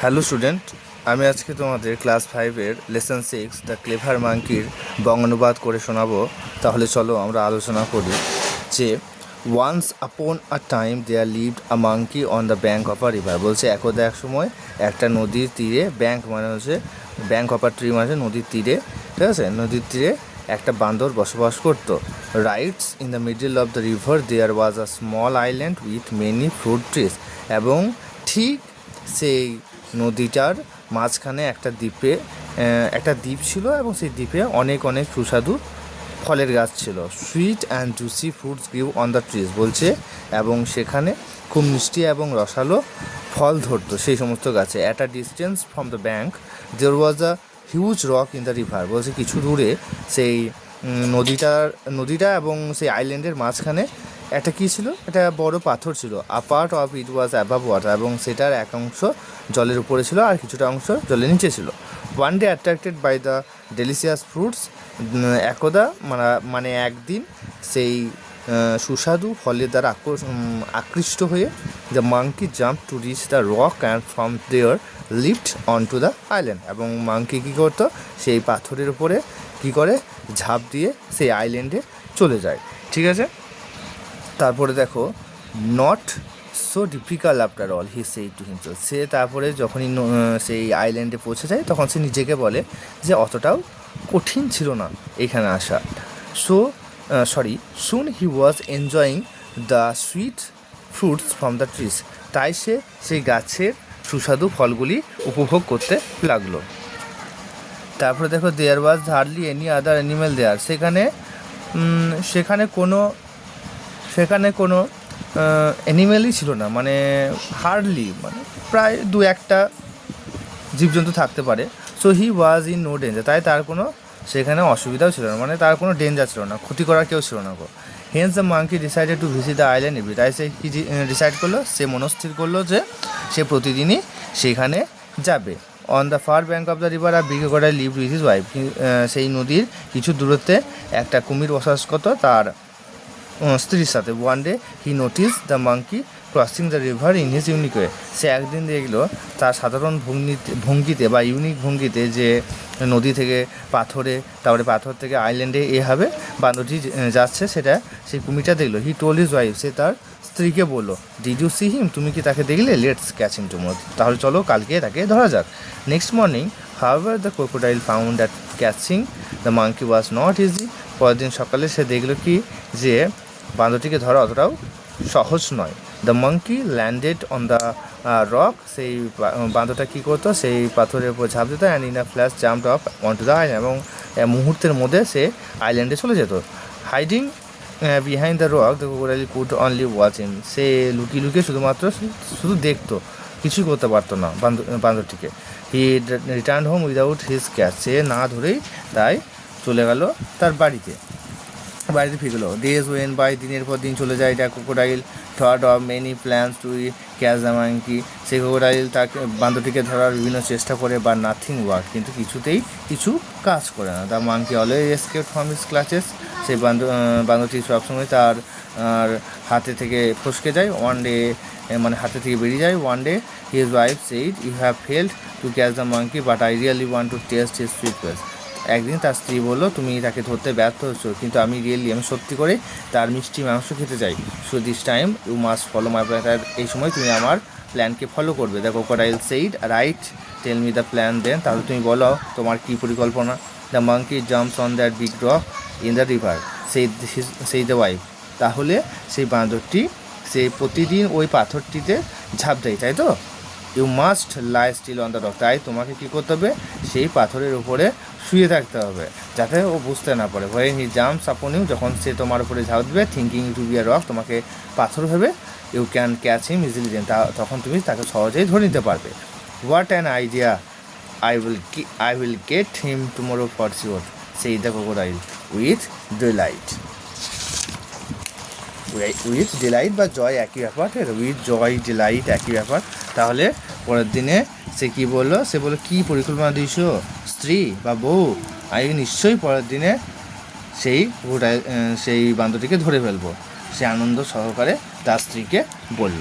Hello student, আমি আজকে তোমাদের ক্লাস 5-এর লেসন 6 দ্য ক্লেভার মাঙ্কির বঙ্গানুবাদ করে শোনাবো। তাহলে চলো আমরা আলোচনা করি যে once upon a time there lived a monkey on the bank of a river. বলছে একদা এক সময় একটা নদীর তীরে, ব্যাঙ্ক মানে হচ্ছে ব্যাঙ্ক অফ আ ট্রি মানে নদীর তীরে, ঠিক আছে, নদীর তীরে একটা বান্দর বসবাস করতো। Rights in the middle of the river there was a small island with many fruit trees. এবং ঠিক সেই নদীটার মাঝখানে একটা দ্বীপ ছিল এবং সেই দ্বীপে অনেক অনেক সুস্বাদু ফলের গাছ ছিল। Sweet and juicy fruits গ্রিউ on the trees. বলছে এবং সেখানে খুব মিষ্টি এবং রসালো ফল ধরতো সেই সমস্ত গাছে। At a distance from the bank there was a huge rock in the river. বলছে কিছু দূরে সেই নদীটা এবং সেই আইল্যান্ডের মাঝখানে একটা কী ছিল, একটা বড় পাথর ছিল। আ part of it was above water. এবং সেটার এক অংশ জলের উপরে ছিল আর কিছুটা অংশ জলের নিচে ছিল। One day attracted by the delicious fruits. একদা মানে একদিন সেই সুস্বাদু ফলের দ্বারা আকৃষ্ট হয়ে the monkey jump to reach the rock and from there lift on to the island. এবং মাঙ্কি কী করতো, সেই পাথরের উপরে কী করে ঝাঁপ দিয়ে সেই আইল্যান্ডে চলে যায়। ঠিক আছে, তারপরে দেখো, not so difficult after all he সেই টু হিমসেলফ। সে তারপরে যখনই সেই আইল্যান্ডে পৌঁছে যায় তখন সে নিজেকে বলে যে অতটাও কঠিন ছিল না এখানে আসা। Soon he was enjoying the sweet fruits from the trees. তাই সে সেই গাছের সুস্বাদু ফলগুলি উপভোগ করতে লাগলো। তারপরে দেখো, there was hardly any other animal there. সেখানে কোনো অ্যানিম্যালই ছিল না, মানে হার্ডলি মানে প্রায় দু একটা জীবজন্তু থাকতে পারে। So he was in no danger. তাই তার কোনো সেখানে অসুবিধাও ছিল না, মানে তার কোনো ডেঞ্জার ছিল না, ক্ষতি করার কেউ ছিল না গো। Hence the monkey decided to visit the island every. তাই সে কি ডিসাইড করলো, সে মনস্থির করলো যে সে প্রতিদিনই সেখানে যাবে। On the far bank of the river আর big crocodile lived with his wife. সেই নদীর কিছু দূরত্বে একটা কুমির বসবাস করতো তার স্ত্রীর সাথে। One day he notice the monkey crossing the river in his unique way. সে একদিন দেখলো তার সাধারণ ভঙ্গিতে বা ইউনিক ভঙ্গিতে যে নদী থেকে তারপরে পাথর থেকে আইল্যান্ডে এভাবে বান্দরটি যাচ্ছে, সেটা সেই কুমিরটা দেখলো। He told his wife. সে তার স্ত্রীকে বললো, ডিড ইউ সি হিম? তুমি কি তাকে দেখলে? Let's catch him tomorrow. তাহলে চলো কালকে তাকে ধরা যাক। Next morning however the crocodile found that catching the monkey was not easy. পরের দিন সকালে সে দেখলো কি যে বান্দরটিকে ধরা অতটাও সহজ নয়। The monkey landed on the rock. সেই বান্দরটা কী করতো, সেই পাথরের উপর ঝাঁপ দিত and in a flash jumped off on to the island. এবং মুহূর্তের মধ্যে সে আইল্যান্ডে চলে যেত। Hiding behind the rock the crocodile could only watch him. সে লুকিয়ে লুকিয়ে শুধু দেখতো, কিছুই করতে পারতো না বান্দরটিকে। He return home without his catch. সে না ধরেই তাই চলে গেল তার বাড়িতে ফিরলো। ডেজ ওয়েন বাই, দিনের পর দিন চলে যায়। The crocodile thought of many plans to catch the monkey. সেই ক্রোকোডাইল তাকে বান্দরটিকে ধরার বিভিন্ন চেষ্টা করে, বা নাথিং ওয়ার্ক, কিন্তু কিছুতেই কিছু কাজ করে না। The monkey always escape from his clutches. সেই বান্দরটি সবসময় তার হাতে থেকে ফসকে যায়। ওয়ান ডে মানে হাতে থেকে বেরিয়ে যায়। One day his wife said, you have failed to catch the monkey but I really want to taste his sweet pace. একদিন তার স্ত্রী বললো, তুমি তাকে ধরতে ব্যর্থ হচ্ছ, কিন্তু আমি সত্যি করে তার মিষ্টি মাংস খেতে চাই। So this time you must follow my plan. এই সময় তুমি আমার প্ল্যানকে ফলো করবে। The crocodile said, right, tell me the plan then. তাহলে তুমি বলো তোমার কী পরিকল্পনা। The monkey jumps on that big rock in the river said the wife. তাহলে সেই বাঁদরটি সে প্রতিদিন ওই পাথরটিতে ঝাঁপ দেয়, তাই তো। You must lie still on the rock. তাই তোমাকে কী করতে হবে, সেই পাথরের উপরে শুয়ে থাকতে হবে যাতে ও বুঝতে না পারে। When he jumps upon you, যখন সে তোমার উপরে ঝাঁপ দেবে, thinking to be a rock, তোমাকে পাথর ভেবে, you can catch him easily then, তখন তুমি তাকে সহজেই ধরে নিতে পারবে। What an idea, I will get him tomorrow for sure, said the crocodile with delight. With delight বা জয় একই ব্যাপার, ঠিক আছে, উইথ জয় ডিলাইট একই ব্যাপার। তাহলে পরের দিনে সে কী বললো, সে বললো কী পরিকল্পনা দিয়েছো স্ত্রী বা বউ? আমি নিশ্চয়ই পরের দিনে সেই বান্দরটিকে ধরে ফেলবো। সে আনন্দ সহকারে তার স্ত্রীকে বলল।